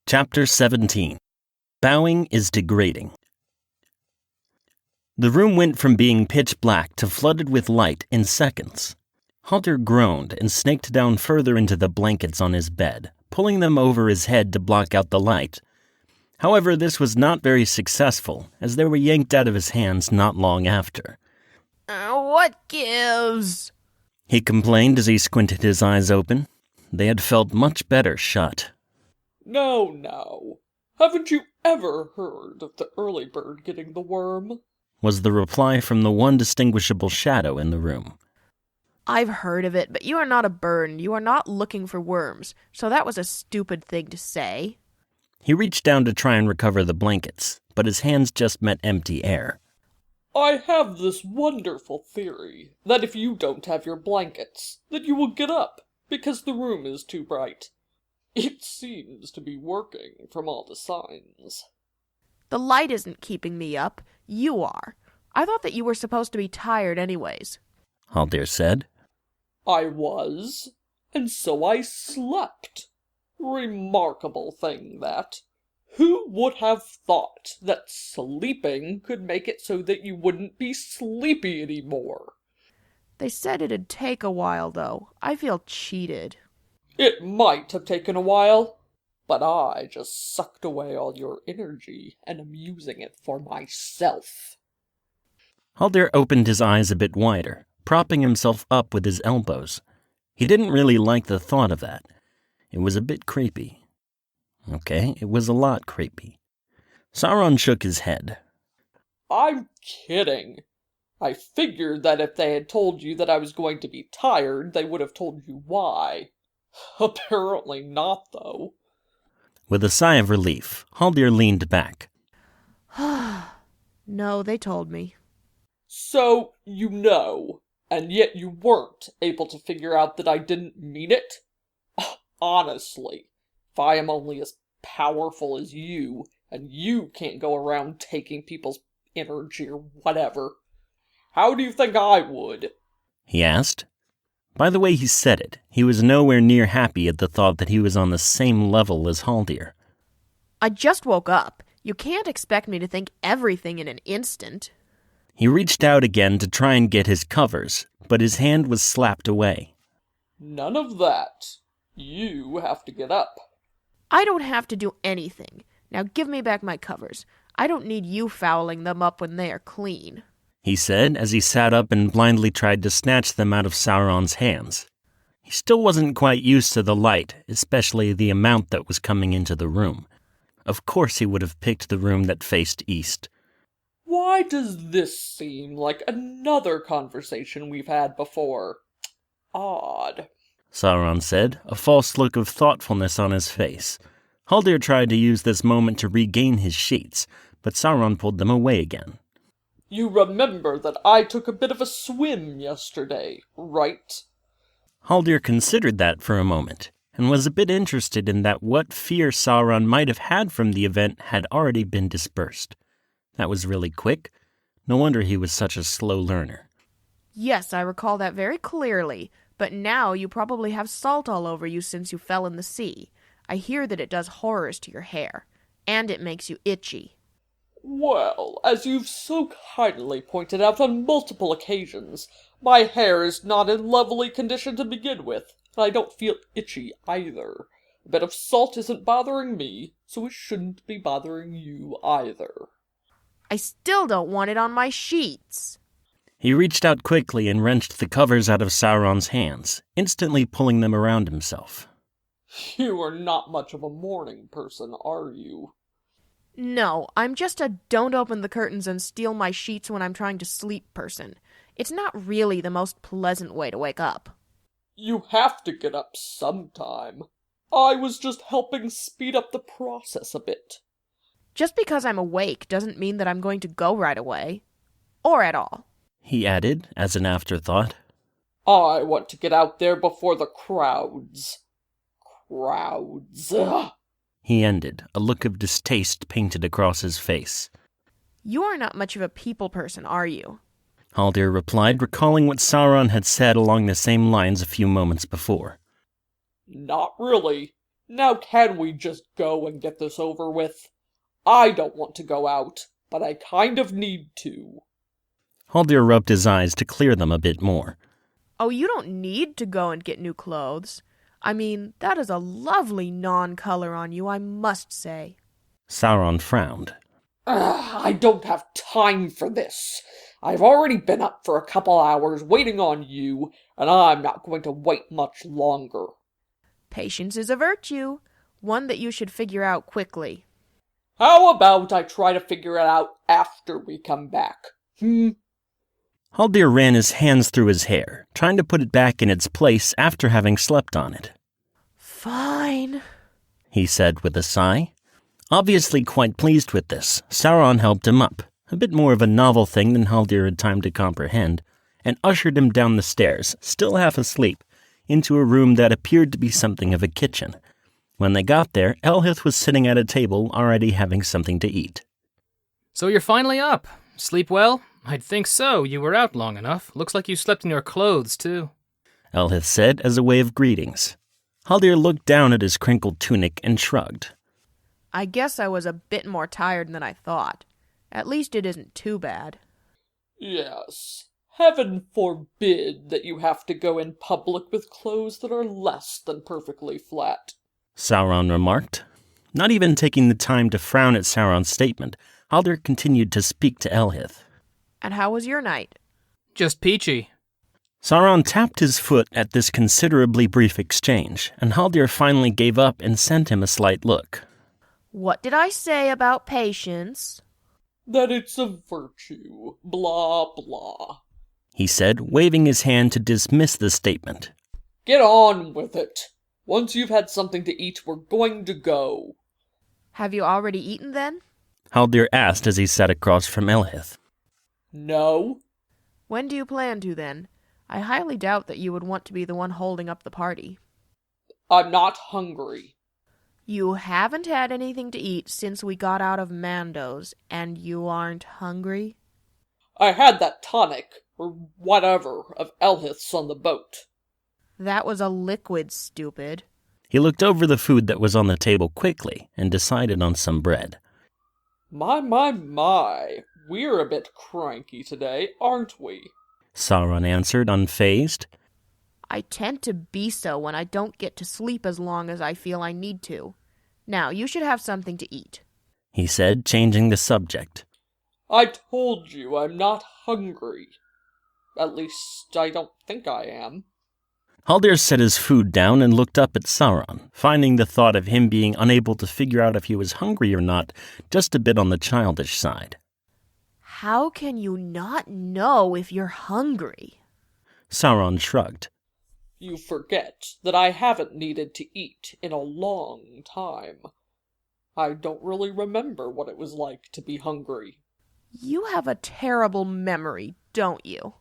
Chapter 17. Bowing is Degrading. The room went from being pitch black to flooded with light in seconds. Haldir groaned and snaked down further into the blankets on his bed, pulling them over his head to block out the light. However, this was not very successful, as they were yanked out of his hands not long after. What gives? He complained as he squinted his eyes open. They had felt much better shut. No. Haven't you ever heard of the early bird getting the worm? Was the reply from the one distinguishable shadow in the room. I've heard of it, but you are not a bird and you are not looking for worms, so that was a stupid thing to say. He reached down to try and recover the blankets, but his hands just met empty air. I have this wonderful theory that if you don't have your blankets, that you will get up, because the room is too bright. It seems to be working from all the signs. The light isn't keeping me up. You are. I thought that you were supposed to be tired anyways. Haldir said. I was, and so I slept. Remarkable thing, that. Who would have thought that sleeping could make it so that you wouldn't be sleepy anymore? They said it'd take a while, though. I feel cheated. It might have taken a while, but I just sucked away all your energy and am using it for myself. Haldir opened his eyes a bit wider, propping himself up with his elbows. He didn't really like the thought of that. It was a bit creepy. Okay, it was a lot creepy. Sauron shook his head. I'm kidding. I figured that if they had told you that I was going to be tired, they would have told you why. Apparently not, though. With a sigh of relief, Haldir leaned back. No, they told me. So, you know, and yet you weren't able to figure out that I didn't mean it? Honestly, if I am only as powerful as you, and you can't go around taking people's energy or whatever, how do you think I would? He asked. By the way he said it, he was nowhere near happy at the thought that he was on the same level as Haldir. I just woke up. You can't expect me to think everything in an instant. He reached out again to try and get his covers, but his hand was slapped away. None of that. You have to get up. I don't have to do anything. Now give me back my covers. I don't need you fouling them up when they are clean, he said as he sat up and blindly tried to snatch them out of Sauron's hands. He still wasn't quite used to the light, especially the amount that was coming into the room. Of course he would have picked the room that faced east. Why does this seem like another conversation we've had before? Odd, Sauron said, a false look of thoughtfulness on his face. Haldir tried to use this moment to regain his sheets, but Sauron pulled them away again. You remember that I took a bit of a swim yesterday, right? Haldir considered that for a moment, and was a bit interested in that what fear Sauron might have had from the event had already been dispersed. That was really quick. No wonder he was such a slow learner. Yes, I recall that very clearly, but now you probably have salt all over you since you fell in the sea. I hear that it does horrors to your hair, and it makes you itchy. Well, as you've so kindly pointed out on multiple occasions, my hair is not in lovely condition to begin with, and I don't feel itchy either. A bit of salt isn't bothering me, so it shouldn't be bothering you either. I still don't want it on my sheets. He reached out quickly and wrenched the covers out of Sauron's hands, instantly pulling them around himself. You are not much of a morning person, are you? No, I'm just a don't open the curtains and steal my sheets when I'm trying to sleep person. It's not really the most pleasant way to wake up. You have to get up sometime. I was just helping speed up the process a bit. Just because I'm awake doesn't mean that I'm going to go right away. Or at all. He added, as an afterthought. I want to get out there before the crowds. Crowds. Ugh. He ended, a look of distaste painted across his face. You are not much of a people person, are you? Haldir replied, recalling what Sauron had said along the same lines a few moments before. Not really. Now can we just go and get this over with? I don't want to go out, but I kind of need to. Haldir rubbed his eyes to clear them a bit more. Oh, you don't need to go and get new clothes. I mean, that is a lovely non-color on you, I must say. Sauron frowned. I don't have time for this. I've already been up for a couple hours waiting on you, and I'm not going to wait much longer. Patience is a virtue, one that you should figure out quickly. How about I try to figure it out after we come back? Haldir ran his hands through his hair, trying to put it back in its place after having slept on it. Fine, he said with a sigh. Obviously quite pleased with this, Sauron helped him up, a bit more of a novel thing than Haldir had time to comprehend, and ushered him down the stairs, still half asleep, into a room that appeared to be something of a kitchen. When they got there, Elhith was sitting at a table already having something to eat. So you're finally up. Sleep well? I'd think so. You were out long enough. Looks like you slept in your clothes, too. Elhith said as a way of greetings. Haldir looked down at his crinkled tunic and shrugged. I guess I was a bit more tired than I thought. At least it isn't too bad. Yes. Heaven forbid that you have to go in public with clothes that are less than perfectly flat, Sauron remarked. Not even taking the time to frown at Sauron's statement, Haldir continued to speak to Elhith. And how was your night? Just peachy. Sauron tapped his foot at this considerably brief exchange, and Haldir finally gave up and sent him a slight look. What did I say about patience? That it's a virtue, blah blah, he said, waving his hand to dismiss the statement. Get on with it. Once you've had something to eat, we're going to go. Have you already eaten then? Haldir asked as he sat across from Elhith. No. When do you plan to then? I highly doubt that you would want to be the one holding up the party. I'm not hungry. You haven't had anything to eat since we got out of Mando's, and you aren't hungry? I had that tonic, or whatever, of Elhith's on the boat. That was a liquid, stupid. He looked over the food that was on the table quickly and decided on some bread. My, we're a bit cranky today, aren't we? Sauron answered, unfazed. I tend to be so when I don't get to sleep as long as I feel I need to. Now, you should have something to eat, he said, changing the subject. I told you I'm not hungry. At least, I don't think I am. Haldir set his food down and looked up at Sauron, finding the thought of him being unable to figure out if he was hungry or not just a bit on the childish side. How can you not know if you're hungry? Sauron shrugged. You forget that I haven't needed to eat in a long time. I don't really remember what it was like to be hungry. You have a terrible memory, don't you?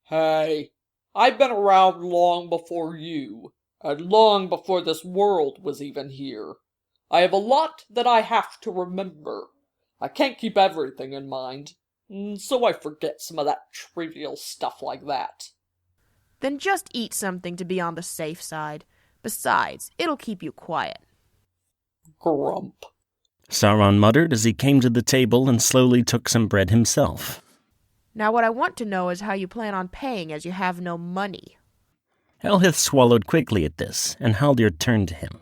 Hey, I've been around long before you, and long before this world was even here. I have a lot that I have to remember. I can't keep everything in mind, so I forget some of that trivial stuff like that. Then just eat something to be on the safe side. Besides, it'll keep you quiet. Grump. Sauron muttered as he came to the table and slowly took some bread himself. Now what I want to know is how you plan on paying as you have no money. Elhith swallowed quickly at this, and Haldir turned to him.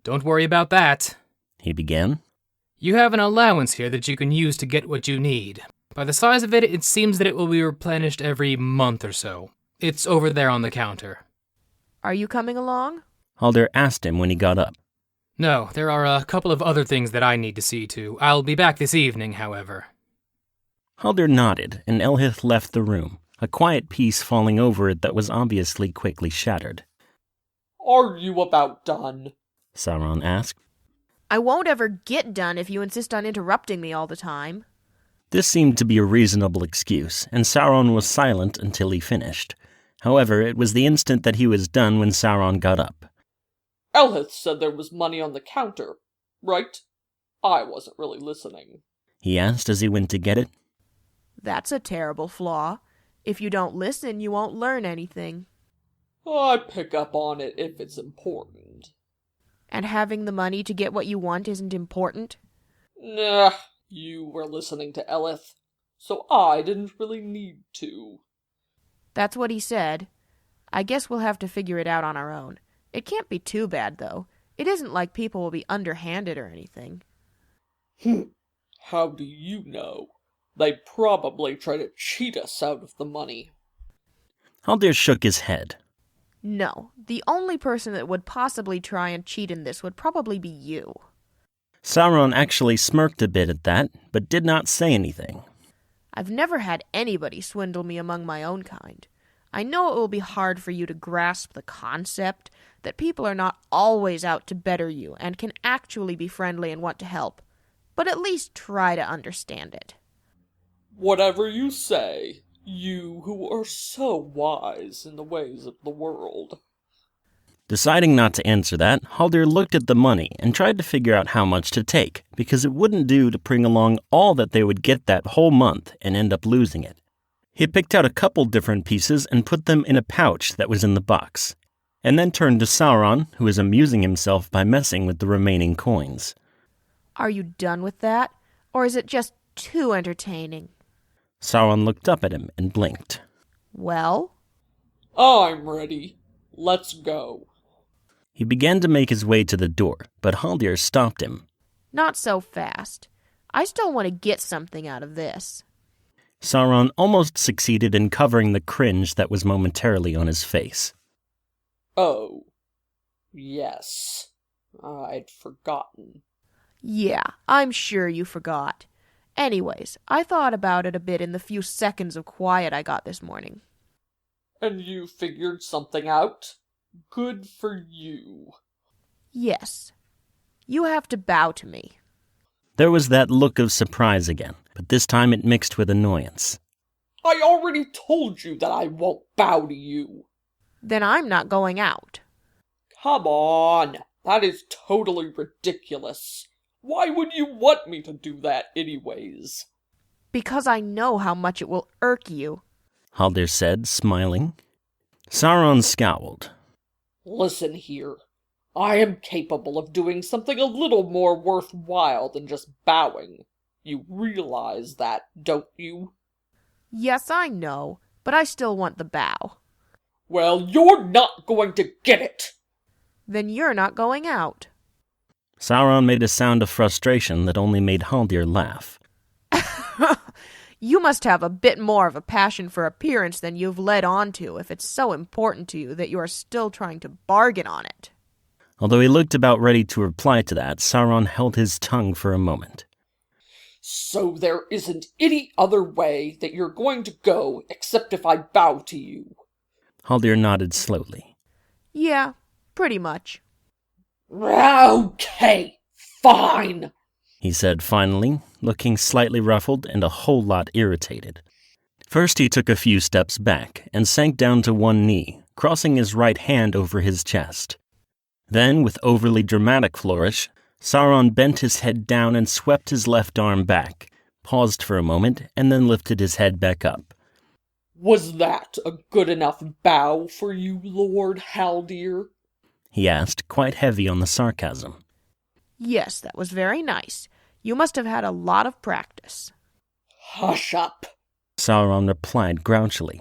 Don't worry about that, he began. You have an allowance here that you can use to get what you need. By the size of it, it seems that it will be replenished every month or so. It's over there on the counter. Are you coming along? Haldir asked him when he got up. No, there are a couple of other things that I need to see to. I'll be back this evening, however. Haldir nodded, and Elhith left the room, a quiet peace falling over it that was obviously quickly shattered. Are you about done? Sauron asked. I won't ever get done if you insist on interrupting me all the time. This seemed to be a reasonable excuse, and Sauron was silent until he finished. However, it was the instant that he was done when Sauron got up. Elhith said there was money on the counter, right? I wasn't really listening. He asked as he went to get it. That's a terrible flaw. If you don't listen, you won't learn anything. I pick up on it if it's important. And having the money to get what you want isn't important? Nah, you were listening to Elhith, so I didn't really need to. That's what he said. I guess we'll have to figure it out on our own. It can't be too bad, though. It isn't like people will be underhanded or anything. How do you know? They'd probably try to cheat us out of the money. Haldir shook his head. No, the only person that would possibly try and cheat in this would probably be you. Sauron actually smirked a bit at that, but did not say anything. I've never had anybody swindle me among my own kind. I know it will be hard for you to grasp the concept that people are not always out to better you and can actually be friendly and want to help, but at least try to understand it. Whatever you say, you who are so wise in the ways of the world. Deciding not to answer that, Haldir looked at the money and tried to figure out how much to take, because it wouldn't do to bring along all that they would get that whole month and end up losing it. He picked out a couple different pieces and put them in a pouch that was in the box, and then turned to Sauron, who was amusing himself by messing with the remaining coins. Are you done with that, or is it just too entertaining? Sauron looked up at him and blinked. Well? I'm ready. Let's go. He began to make his way to the door, but Haldir stopped him. Not so fast. I still want to get something out of this. Sauron almost succeeded in covering the cringe that was momentarily on his face. Oh, yes. I'd forgotten. Yeah, I'm sure you forgot. Anyways, I thought about it a bit in the few seconds of quiet I got this morning. And you figured something out? Good for you. Yes. You have to bow to me. There was that look of surprise again, but this time it mixed with annoyance. I already told you that I won't bow to you. Then I'm not going out. Come on, that is totally ridiculous. Why would you want me to do that anyways? Because I know how much it will irk you, Haldir said, smiling. Sauron scowled. Listen here. I am capable of doing something a little more worthwhile than just bowing. You realize that, don't you? Yes, I know, but I still want the bow. Well, you're not going to get it! Then you're not going out. Sauron made a sound of frustration that only made Haldir laugh. You must have a bit more of a passion for appearance than you've led on to if it's so important to you that you are still trying to bargain on it. Although he looked about ready to reply to that, Sauron held his tongue for a moment. So there isn't any other way that you're going to go except if I bow to you. Haldir nodded slowly. Yeah, pretty much. Okay, fine, He said finally, looking slightly ruffled and a whole lot irritated. First he took a few steps back and sank down to one knee, crossing his right hand over his chest. Then, with overly dramatic flourish, Sauron bent his head down and swept his left arm back, paused for a moment, and then lifted his head back up. Was that a good enough bow for you, Lord Haldir? He asked, quite heavy on the sarcasm. Yes, that was very nice. You must have had a lot of practice. Hush up, Sauron replied grouchily.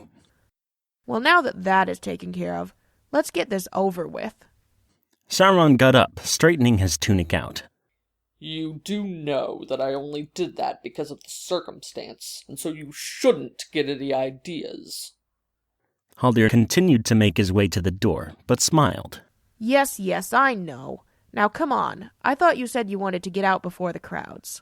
Well, now that that is taken care of, let's get this over with. Sauron got up, straightening his tunic out. You do know that I only did that because of the circumstance, and so you shouldn't get any ideas. Haldir continued to make his way to the door, but smiled. Yes, I know. Now come on. I thought you said you wanted to get out before the crowds.